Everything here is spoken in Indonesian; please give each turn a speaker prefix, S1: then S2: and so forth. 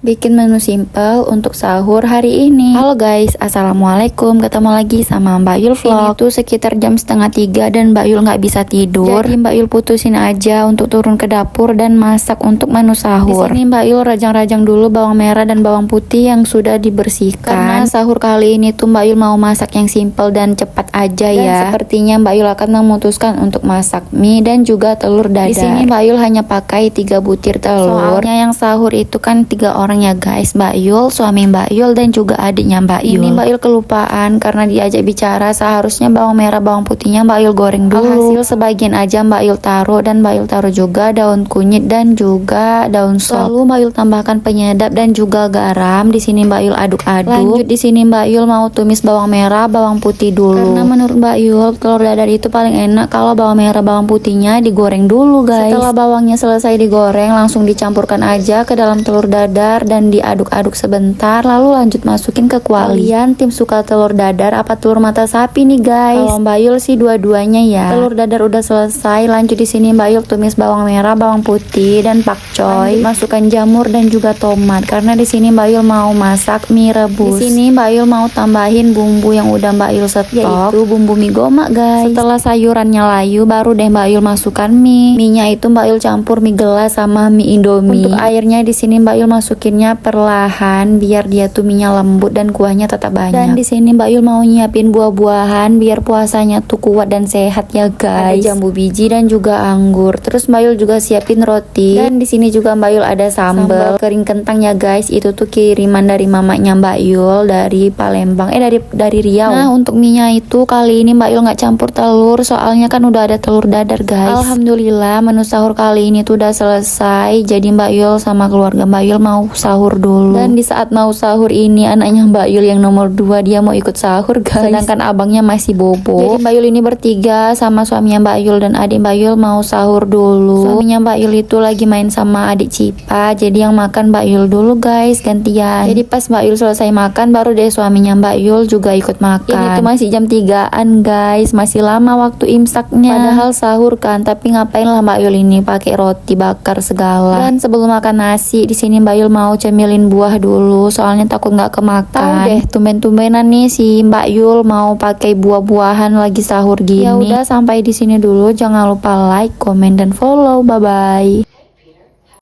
S1: Bikin menu simple untuk sahur hari ini. Halo guys, assalamualaikum. Ketemu lagi sama Mbak Yul Vlog. Ini tuh sekitar jam 2:30 dan Mbak Yul nggak bisa tidur. Jadi Mbak Yul putusin aja untuk turun ke dapur dan masak untuk menu sahur. Di sini Mbak Yul rajang-rajang dulu bawang merah dan bawang putih yang sudah dibersihkan. Karena sahur kali ini tuh Mbak Yul mau masak yang simple dan cepat aja ya. Dan sepertinya Mbak Yul akan memutuskan untuk masak mie dan juga telur dadar. Di sini Mbak Yul hanya pakai 3 butir telur. Soalnya yang sahur itu kan 3 orang ya guys, Mbak Yul, suami Mbak Yul dan juga adiknya Mbak Yul. Ini Mbak Yul kelupaan karena diajak bicara, seharusnya bawang merah bawang putihnya Mbak Yul goreng dulu. Alhasil sebagian aja Mbak Yul taruh, dan Mbak Yul taruh juga daun kunyit dan juga daun sop. Lalu Mbak Yul tambahkan penyedap dan juga garam. Di sini Mbak Yul aduk-aduk. Lanjut di sini Mbak Yul mau tumis bawang merah bawang putih dulu. Karena menurut Mbak Yul telur dadar itu paling enak kalau bawang merah bawang putihnya digoreng dulu guys. Setelah bawangnya selesai digoreng, langsung dicampurkan aja ke dalam telur dadar dan diaduk-aduk sebentar, lalu lanjut masukin ke kuali. Kalian tim suka telur dadar apa telur mata sapi nih guys? Kalau Mbak Yul sih dua-duanya ya. Telur dadar udah selesai, lanjut di sini Mbak Yul tumis bawang merah, bawang putih dan pakcoy. Masukkan jamur dan juga tomat karena di sini Mbak Yul mau masak mie rebus. Di sini Mbak Yul mau tambahin bumbu yang udah Mbak Yul stok, yaitu bumbu mie gomak guys. Setelah sayurannya layu, baru deh Mbak Yul masukkan mie. Mie-nya itu Mbak Yul campur mie gelas sama mie Indomie. Untuk airnya di sini Mbak Yul masukinnya perlahan biar dia tuh minyak lembut dan kuahnya tetap banyak. Dan di sini Mbak Yul mau nyiapin buah-buahan biar puasanya tuh kuat dan sehat ya guys. Ada jambu biji dan juga anggur. Terus Mbak Yul juga siapin roti. Dan di sini juga Mbak Yul ada sambal kering kentang ya guys. Itu tuh kiriman dari mamanya Mbak Yul dari Palembang. Dari Riau. Nah, untuk minyak itu kali ini Mbak Yul nggak campur telur, soalnya kan udah ada telur dadar guys. Alhamdulillah menu sahur kali ini tuh udah selesai. Jadi Mbak Yul sama keluarga Mbak Yul mau sahur dulu. Dan di saat mau sahur ini anaknya Mbak Yul yang nomor 2 dia mau ikut sahur guys. Sedangkan abangnya masih bobo. Jadi Mbak Yul ini bertiga sama suaminya Mbak Yul dan adik Mbak Yul mau sahur dulu. Suaminya Mbak Yul itu lagi main sama adik Cipa. Jadi yang makan Mbak Yul dulu guys, gantian. Jadi pas Mbak Yul selesai makan baru deh suaminya Mbak Yul juga ikut makan. Ini tuh masih jam 3-an guys, masih lama waktu imsaknya. Padahal sahur kan, tapi ngapain lah Mbak Yul ini pakai roti bakar segala. Dan sebelum makan nasi di sini Mbak Yul mau cemilin buah dulu, soalnya takut nggak kemakan. Tahu deh, tumben-tumbenan nih si Mbak Yul mau pakai buah-buahan lagi sahur gini. Ya udah sampai di sini dulu, jangan lupa like, comment dan follow. Bye bye.